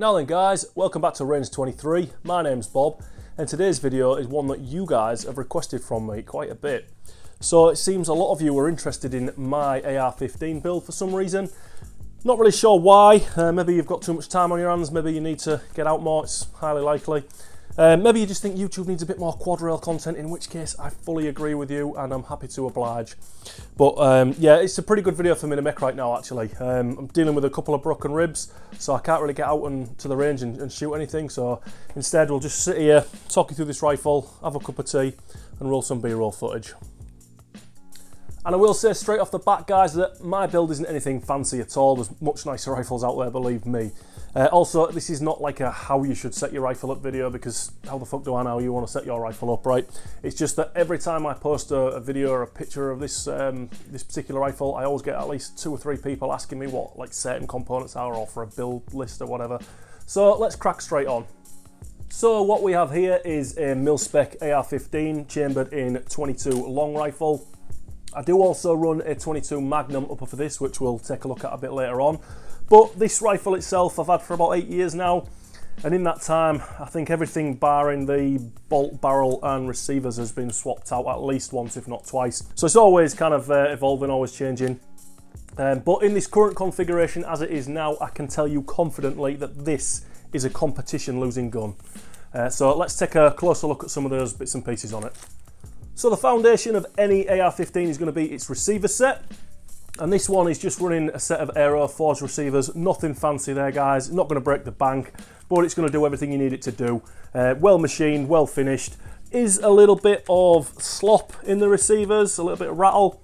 Now then guys, welcome back to Range 23. My name's Bob and today's video is one that you guys have requested from me quite a bit. So it seems a lot of you are interested in my AR-15 build for some reason. Not really sure why. Maybe you've got too much time on your hands, maybe you need to get out more, it's highly likely. Maybe you just think YouTube needs a bit more quad rail content, in which case I fully agree with you and I'm happy to oblige. But yeah, it's a pretty good video for me to make right now actually. I'm dealing with a couple of broken ribs, so I can't really get out to the range and shoot anything. So instead we'll just sit here, talk you through this rifle, have a cup of tea and roll some B-roll footage. And I will say straight off the bat guys that my build isn't anything fancy at all. There's much nicer rifles out there, believe me. Also, this is not like a how you should set your rifle up video, because how the fuck do I know you want to set your rifle up, right? It's just that every time I post a video or a picture of this this particular rifle, I always get at least 2 or 3 people asking me what like certain components are or for a build list or whatever. So let's crack straight on. So what we have here is a mil-spec AR-15 chambered in 22 long rifle. I do also run a 22 Magnum upper for this, which we'll take a look at a bit later on. But this rifle itself I've had for about 8 years now, and in that time I think everything barring the bolt, barrel and receivers has been swapped out at least once, if not twice. So it's always kind of evolving, always changing. But in this current configuration as it is now, I can tell you confidently that this is a competition losing gun. So let's take a closer look at some of those bits and pieces on it. So the foundation of any AR-15 is going to be its receiver set. And this one is just running a set of Aero forged receivers, nothing fancy there guys, not going to break the bank, but it's going to do everything you need it to do. Well machined, well finished, is a little bit of slop in the receivers, a little bit of rattle,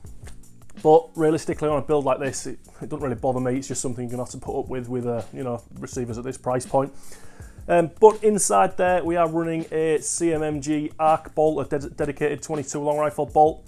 but realistically on a build like this, it doesn't really bother me, it's just something you're going to have to put up with you know, receivers at this price point. But inside there we are running a CMMG arc bolt, a dedicated 22 long rifle bolt.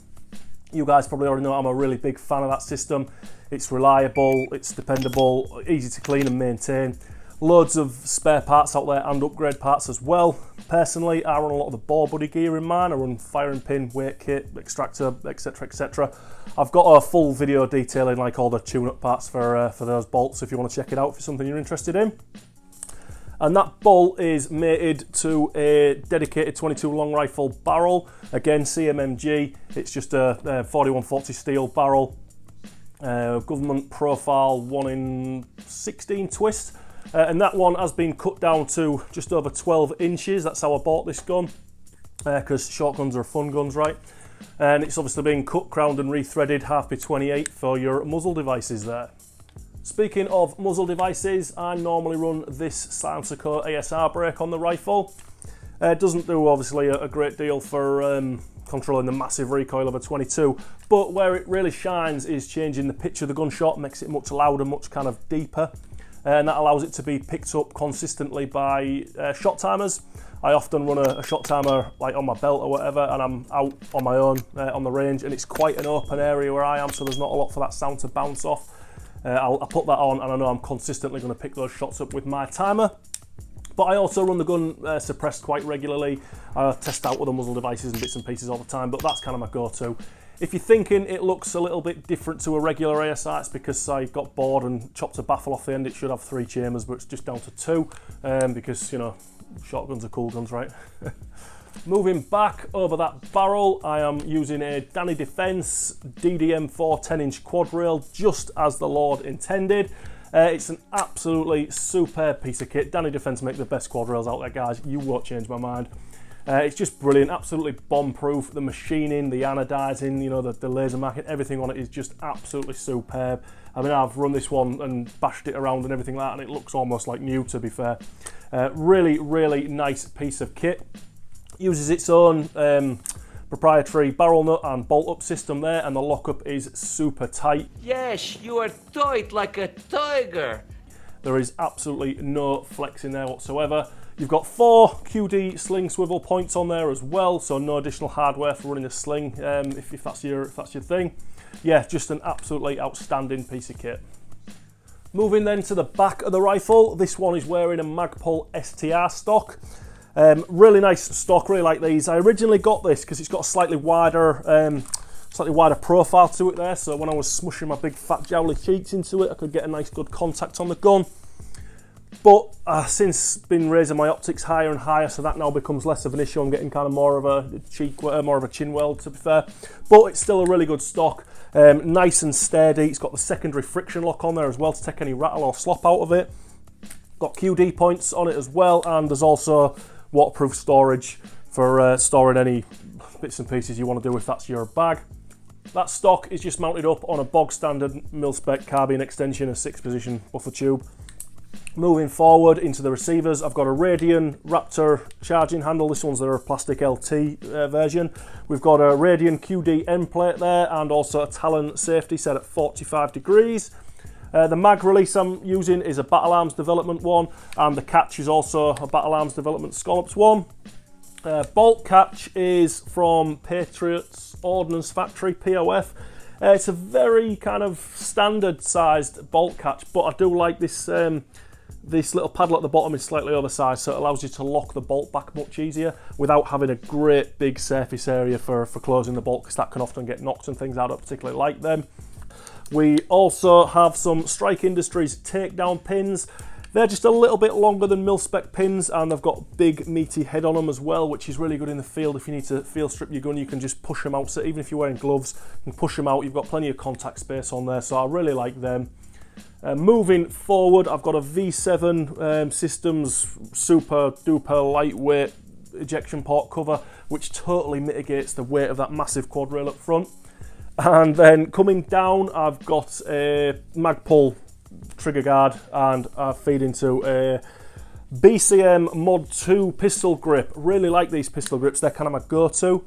You guys probably already know I'm a really big fan of that system. It's reliable, it's dependable, easy to clean and maintain. Loads of spare parts out there and upgrade parts as well. Personally, I run a lot of the bore buddy gear in mine. I run firing pin, weight kit, extractor, etc, etc. I've got a full video detailing like all the tune-up parts for those bolts if you want to check it out if it's something you're interested in. And that bolt is mated to a dedicated 22 long rifle barrel. Again, CMMG, it's just a 4140 steel barrel. Government profile 1 in 16 twist. And that one has been cut down to just over 12 inches. That's how I bought this gun, because shotguns are fun guns, right? And it's obviously been cut, crowned and rethreaded half by 28 for your muzzle devices there. Speaking of muzzle devices, I normally run this Silencer Co ASR brake on the rifle. It doesn't do obviously a great deal for controlling the massive recoil of a 22, but where it really shines is changing the pitch of the gunshot, makes it much louder, much kind of deeper, and that allows it to be picked up consistently by shot timers. I often run a shot timer like on my belt or whatever, and I'm out on my own on the range, and it's quite an open area where I am, so there's not a lot for that sound to bounce off. I'll put that on and I know I'm consistently going to pick those shots up with my timer. But I also run the gun suppressed quite regularly. I test out other muzzle devices and bits and pieces all the time, but that's kind of my go-to. If you're thinking it looks a little bit different to a regular ASR, it's because I got bored and chopped a baffle off the end. It should have 3 chambers, but it's just down to 2 because, you know, shotguns are cool guns, right? Moving back over that barrel, I am using a Danny Defense DDM4 10-inch quad rail, just as the Lord intended. It's an absolutely superb piece of kit. Danny Defense make the best quad rails out there, guys. You won't change my mind. It's just brilliant, absolutely bomb-proof. The machining, the anodizing, you know, the laser marking, everything on it is just absolutely superb. I mean, I've run this one and bashed it around and everything like that, and it looks almost like new, to be fair. Really, really nice piece of kit. Uses its own proprietary barrel nut and bolt up system there, and the lockup is super tight. Yes, you are tight like a tiger. There is absolutely no flex in there whatsoever. You've got 4 QD sling swivel points on there as well, so no additional hardware for running a sling if that's your thing. Yeah, just an absolutely outstanding piece of kit. Moving then to the back of the rifle, this one is wearing a Magpul STR stock. Really nice stock, really like these. I originally got this because it's got a slightly wider profile to it there, so when I was smushing my big fat jowly cheeks into it, I could get a nice good contact on the gun. But since been raising my optics higher and higher, so that now becomes less of an issue. I'm getting kind of more of a chin weld, to be fair. But it's still a really good stock, nice and sturdy. It's got the secondary friction lock on there as well to take any rattle or slop out of it. Got QD points on it as well, and there's also waterproof storage for storing any bits and pieces you want to do if that's your bag. That stock is just mounted up on a bog standard mil-spec carbine extension, a 6-position buffer tube. Moving forward into the receivers, I've got a Radian Raptor charging handle. This one's their plastic LT version. We've got a Radian QD end plate there, and also a Talon safety set at 45 degrees. The mag release I'm using is a Battle Arms Development one, and the catch is also a Battle Arms Development Scallops one. Bolt catch is from Patriot's Ordnance Factory, POF. It's a very kind of standard sized bolt catch, but I do like this this little paddle at the bottom is slightly oversized, so it allows you to lock the bolt back much easier without having a great big surface area for closing the bolt, because that can often get knocked and things. I don't particularly like them. We also have some Strike Industries takedown pins. They're just a little bit longer than mil-spec pins, and they've got big meaty head on them as well, which is really good in the field. If you need to field strip your gun, you can just push them out. So even if you're wearing gloves, you can push them out. You've got plenty of contact space on there, so I really like them. Moving forward, I've got a V7 Systems super duper lightweight ejection port cover, which totally mitigates the weight of that massive quad rail up front. And then coming down, I've got a Magpul trigger guard, and I feed into a BCM Mod 2 pistol grip. Really like these pistol grips. They're kind of my go-to.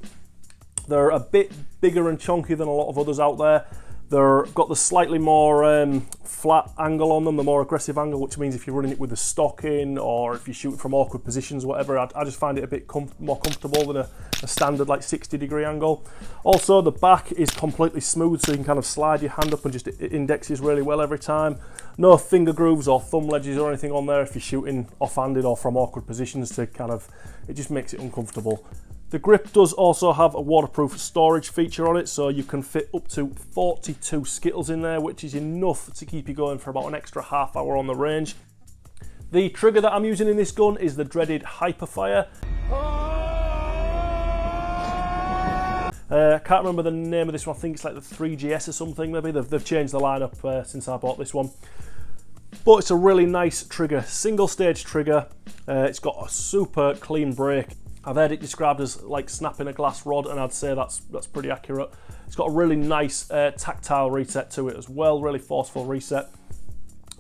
They're a bit bigger and chunky than a lot of others out there. They've got the slightly more flat angle on them, the more aggressive angle, which means if you're running it with a stock in, or if you shoot from awkward positions, whatever, I just find it a bit more comfortable than a standard like 60-degree angle. Also, the back is completely smooth, so you can kind of slide your hand up and just it indexes really well every time. No finger grooves or thumb ledges or anything on there if you're shooting off-handed or from awkward positions to kind of, it just makes it uncomfortable. The grip does also have a waterproof storage feature on it, so you can fit up to 42 Skittles in there, which is enough to keep you going for about an extra half hour on the range. The trigger that I'm using in this gun is the dreaded Hyperfire. I can't remember the name of this one. I think it's like the 3GS or something maybe. They've changed the lineup since I bought this one. But it's a really nice trigger, single stage trigger. It's got a super clean break. I've heard it described as like snapping a glass rod, and I'd say that's pretty accurate. It's got a really nice tactile reset to it as well, really forceful reset.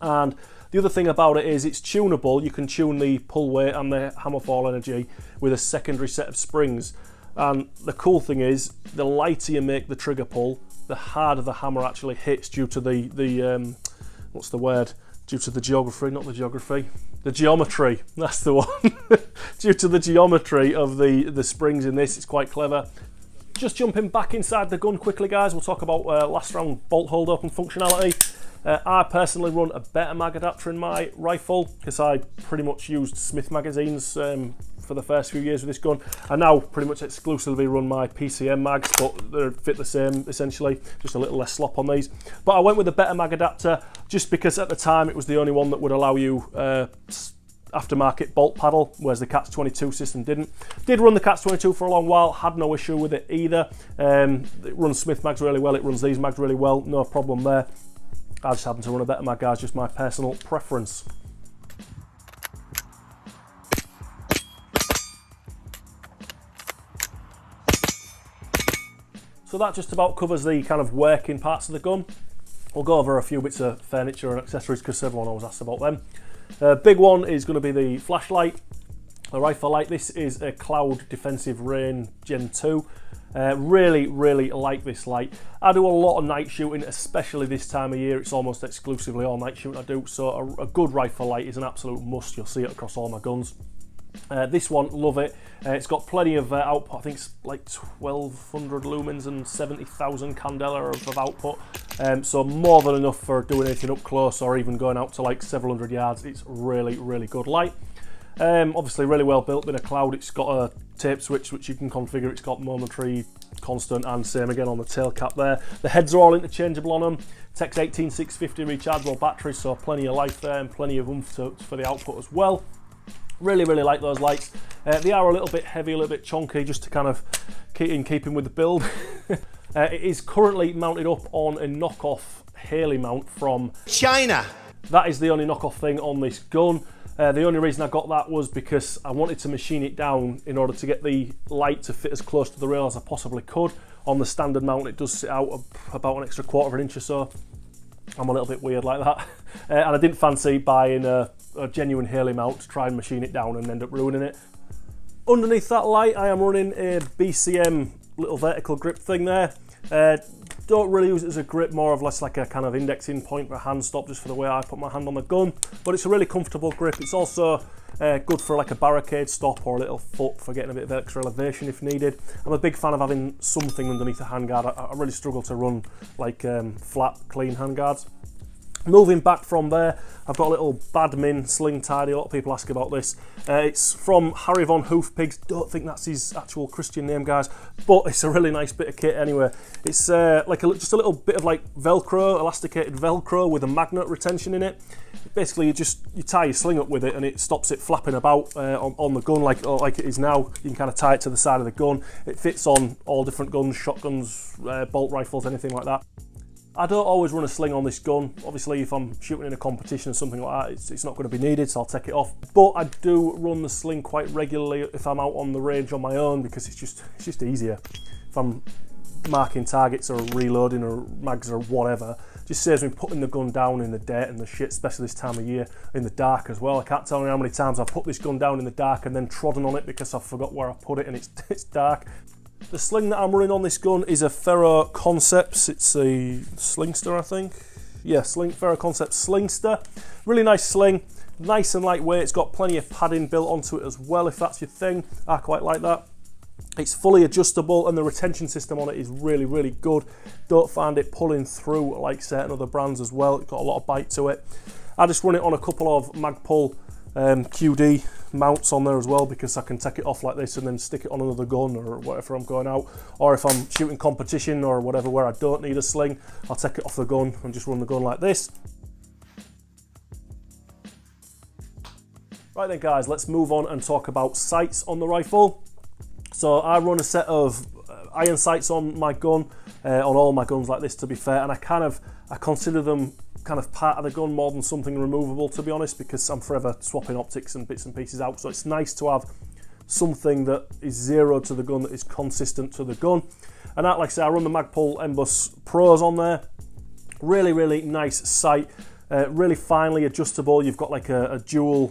And the other thing about it is it's tunable. You can tune the pull weight and the hammer fall energy with a secondary set of springs. And the cool thing is, the lighter you make the trigger pull, the harder the hammer actually hits due to the what's the word? Due to the geography, not the geography. The geometry, that's the one. Due to the geometry of the springs in this, it's quite clever. Just jumping back inside the gun quickly, guys, we'll talk about last round bolt hold open functionality. I personally run a better mag adapter in my rifle because I pretty much used Smith magazines for the first few years with this gun. I now pretty much exclusively run my PCM mags, but they fit the same essentially, just a little less slop on these. But I went with a better mag adapter just because at the time it was the only one that would allow you aftermarket bolt paddle, whereas the Cat's 22 system didn't. Did run the Cat's 22 for a long while, had no issue with it either. It runs Smith mags really well, it runs these mags really well, no problem there. I just happen to run a better mag, guys, just my personal preference. So that just about covers the kind of working parts of the gun. We'll go over a few bits of furniture and accessories because everyone always asks about them. Big one is going to be the flashlight, the rifle light. This is a Cloud Defensive Rain Gen 2. Really like this light. I do a lot of night shooting, especially this time of year. It's almost exclusively all night shooting I do, so a good rifle light is an absolute must. You'll see it across all my guns. This one, love it. It's got plenty of output. I think it's like 1200 lumens and 70,000 candela of output. So more than enough for doing anything up close or even going out to like several hundred yards. It's really good light. Obviously really well built, been a Cloud. It's got a tape switch which you can configure. It's got momentary, constant, and same again on the tail cap there. The heads are all interchangeable on them. Takes 18650 rechargeable batteries, so plenty of life there and plenty of oomph for the output as well. Really like those lights. They are a little bit heavy, a little bit chunky, just to kind of keeping with the build. It is currently mounted up on a knockoff Haley mount from China. That is the only knockoff thing on this gun. The only reason I got that was because I wanted to machine it down in order to get the light to fit as close to the rail as I possibly could. On the standard mount it does sit out about an extra quarter of an inch or so. I'm a little bit weird like that. And I didn't fancy buying a genuine Haley mount to try and machine it down and end up ruining it. Underneath that light I am running a BCM little vertical grip thing there. Don't really use it as a grip, more of less like a kind of indexing point for a hand stop, just for the way I put my hand on the gun. But it's a really comfortable grip. It's also good for like a barricade stop or a little foot for getting a bit of extra elevation if needed. I'm a big fan of having something underneath the handguard. I really struggle to run like flat, clean handguards. Moving back from there, I've got a little Badmin sling tidy. A lot of people ask about this. It's from Harry Von Hoofpigs. Don't think that's his actual Christian name, guys, but it's a really nice bit of kit anyway. It's like just a little bit of like Velcro, elasticated Velcro with a magnet retention in it. Basically, you tie your sling up with it and it stops it flapping about on the gun like it is now. You can kind of tie it to the side of the gun. It fits on all different guns, shotguns, bolt rifles, anything like that. I don't always run a sling on this gun. Obviously, if I'm shooting in a competition or something like that, it's not going to be needed, so I'll take it off. But I do run the sling quite regularly if I'm out on the range on my own, because it's just easier. If I'm marking targets or reloading or mags or whatever, it just saves me putting the gun down in the dirt and the shit, especially this time of year, in the dark as well. I can't tell you how many times I've put this gun down in the dark and then trodden on it because I forgot where I put it and it's dark. The sling that I'm running on this gun is a Ferro Concepts. It's a Slingster, I think. Yeah, Ferro Concepts Slingster. Really nice sling, nice and lightweight. It's got plenty of padding built onto it as well, if that's your thing. I quite like that. It's fully adjustable and the retention system on it is really good. Don't find it pulling through like certain other brands as well. It's got a lot of bite to it. I just run it on a couple of Magpul QD mounts on there as well, because I can take it off like this and then stick it on another gun or whatever I'm going out, or if I'm shooting competition or whatever where I don't need a sling, I'll take it off the gun and just run the gun like this. Right then guys, let's move on and talk about sights on the rifle. So I run a set of iron sights on my gun, on all my guns like this to be fair, and I consider them kind of part of the gun more than something removable, to be honest, because I'm forever swapping optics and bits and pieces out, so it's nice to have something that is zero to the gun, that is consistent to the gun. And that, like I say, I run the Magpul Embus Pros on there. Really nice sight, really finely adjustable. You've got like a dual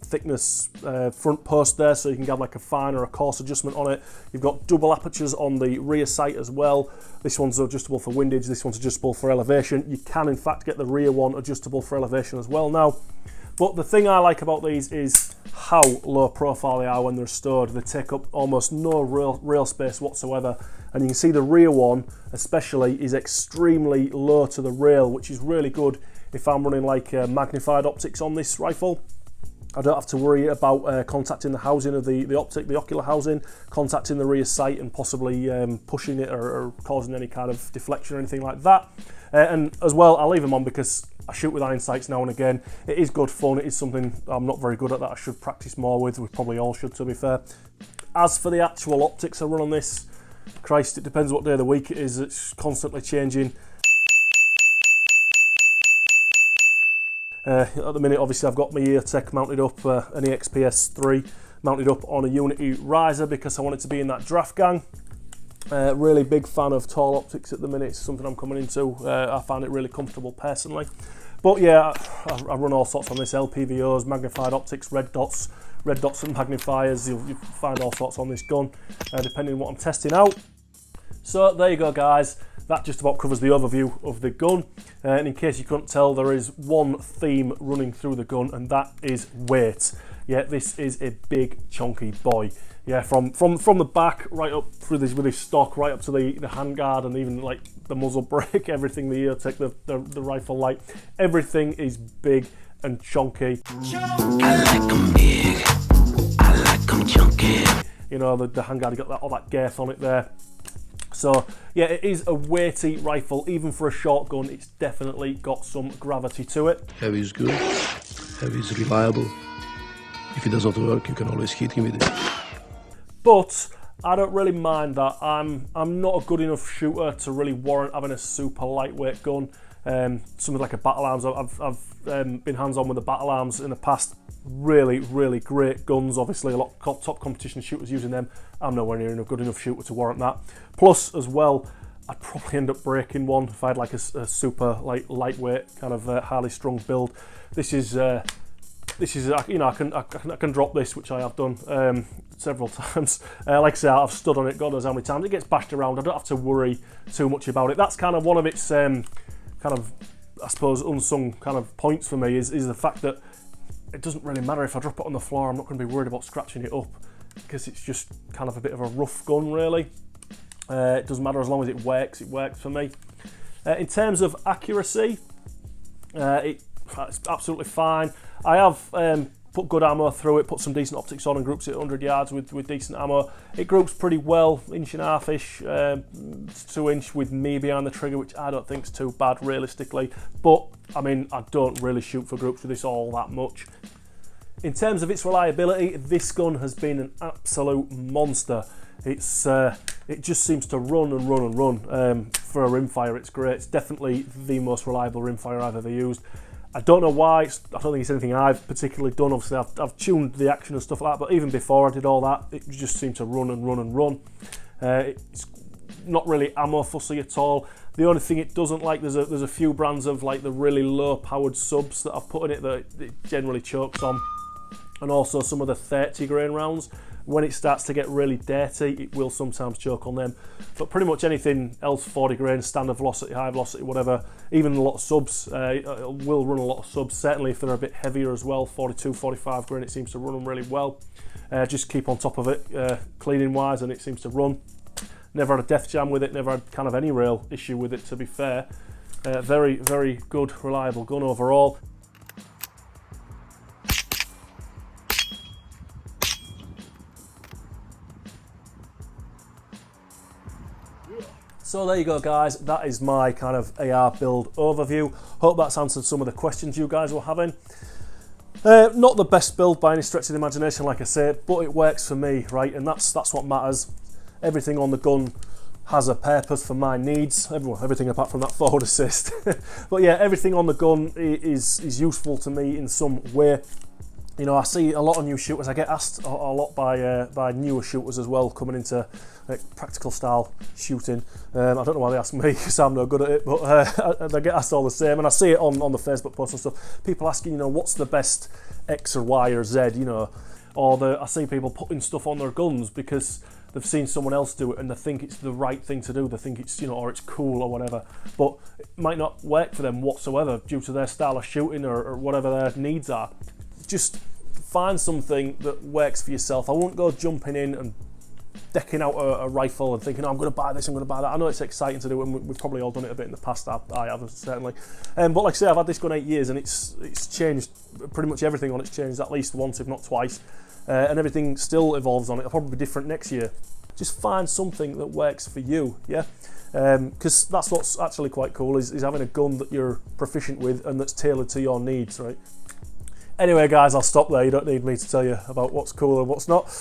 thickness front post there, so you can have like a fine or a coarse adjustment on it. You've got double apertures on the rear sight as well. This one's adjustable for windage, this one's adjustable for elevation. You can in fact get the rear one adjustable for elevation as well now. But the thing I like about these is how low profile they are when they're stored. They take up almost no rail space whatsoever. And you can see the rear one especially is extremely low to the rail, which is really good if I'm running like magnified optics on this rifle. I don't have to worry about contacting the housing of the optic, the ocular housing, contacting the rear sight and possibly pushing it or causing any kind of deflection or anything like that. And as well, I'll leave them on because I shoot with iron sights now and again. It is good fun. It is something I'm not very good at that I should practice more with. We probably all should, to be fair. As for the actual optics I run on this, Christ, it depends what day of the week it is. It's constantly changing. At the minute, obviously, I've got my EarTech mounted up, an EXPS3 mounted up on a Unity riser because I want it to be in that draft gang. Really big fan of tall optics at the minute. It's something I'm coming into. I find it really comfortable personally. But yeah, I run all sorts on this: LPVOs, magnified optics, red dots and magnifiers. You'll find all sorts on this gun, depending on what I'm testing out. So there you go, guys. That just about covers the overview of the gun. And in case you couldn't tell, there is one theme running through the gun, and that is weight. Yeah, this is a big chunky boy. Yeah, from the back right up through this with his stock, right up to the handguard and even like the muzzle brake, everything, the EarTech, the rifle light, everything is big and chunky. I like 'em big, I like 'em chunky. you know, the handguard, got that, all that girth on it there. So yeah, it is a weighty rifle. Even for a shotgun, it's definitely got some gravity to it. Heavy is good, heavy is reliable. If it does not work, you can always hit him with it. But I don't really mind that. I'm not a good enough shooter to really warrant having a super lightweight gun. Something like a battle arms, I've been hands-on with the battle arms in the past. Really, really great guns. Obviously, a lot of top competition shooters using them. I'm nowhere near a good enough shooter to warrant that. Plus, as well, I'd probably end up breaking one if I had like a super lightweight kind of highly strung build. This is you know, I can drop this, which I have done several times. Like I say, I've stood on it God knows how many times. It gets bashed around. I don't have to worry too much about it. That's kind of one of its kind of, I suppose, unsung kind of points for me is the fact that it doesn't really matter if I drop it on the floor. I'm not going to be worried about scratching it up because it's just kind of a bit of a rough gun, really. It doesn't matter as long as it works for me. In terms of accuracy, it's absolutely fine. I have put good ammo through it, put some decent optics on and groups it at 100 yards with decent ammo. It groups pretty well, 1.5-ish, 2-inch with me behind the trigger, which I don't think is too bad realistically. But I mean, I don't really shoot for groups with this all that much. In terms of its reliability, this gun has been an absolute monster. It just seems to run and run and run. For a rimfire, it's great. It's definitely the most reliable rimfire I've ever used. I don't know why. I don't think it's anything I've particularly done. Obviously, I've tuned the action and stuff like that, but even before I did all that, it just seemed to run and run and run. It's not really ammo fussy at all. The only thing it doesn't like, there's a few brands of like the really low powered subs that I've put in it that it generally chokes on, and also some of the 30 grain rounds. When it starts to get really dirty, it will sometimes choke on them. But pretty much anything else, 40 grain, standard velocity, high velocity, whatever, even a lot of subs, it will run a lot of subs. Certainly if they're a bit heavier as well, 42, 45 grain, it seems to run them really well. Just keep on top of it, cleaning wise, and it seems to run. Never had a death jam with it, never had kind of any real issue with it, to be fair. Very, very good, reliable gun overall. So there you go, guys, that is my kind of AR build overview. Hope that's answered some of the questions you guys were having. Not the best build by any stretch of the imagination, like I say, but it works for me, right? And that's what matters. Everything on the gun has a purpose for my needs. Everything apart from that forward assist. But yeah, everything on the gun is useful to me in some way. You know, I see a lot of new shooters. I get asked a lot by newer shooters as well, coming into like, practical style shooting. I don't know why they ask me because I'm no good at it, but they get asked all the same. And I see it on the Facebook posts and stuff. People asking, you know, what's the best X or Y or Z, you know, or I see people putting stuff on their guns because they've seen someone else do it and they think it's the right thing to do. They think it's, you know, or it's cool or whatever, but it might not work for them whatsoever due to their style of shooting or whatever their needs are. Just find something that works for yourself. I won't go jumping in and decking out a rifle and thinking, oh, I'm going to buy this, I'm going to buy that. I know it's exciting to do, and we've probably all done it a bit in the past. I have, certainly. But like I say, I've had this gun 8 years, and it's changed. Pretty much everything on it's changed at least once, if not twice. And everything still evolves on it. It'll probably be different next year. Just find something that works for you, yeah? Because that's what's actually quite cool, is having a gun that you're proficient with and that's tailored to your needs, right? Anyway, guys, I'll stop there. You don't need me to tell you about what's cool and what's not.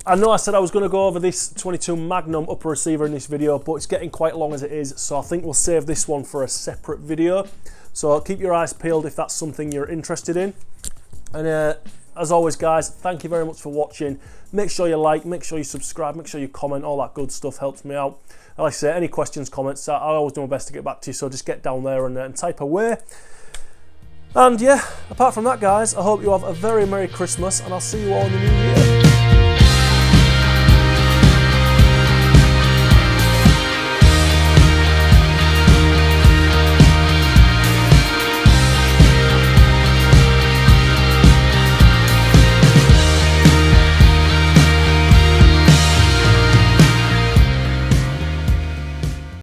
I know I said I was going to go over this 22 Magnum upper receiver in this video, but it's getting quite long as it is, so I think we'll save this one for a separate video. So keep your eyes peeled if that's something you're interested in. And as always, guys, thank you very much for watching. Make sure you like, make sure you subscribe, make sure you comment. All that good stuff helps me out. And like I say, any questions, comments, I always do my best to get back to you, so just get down there and type away. And yeah, apart from that, guys, I hope you have a very Merry Christmas, and I'll see you all in the new year.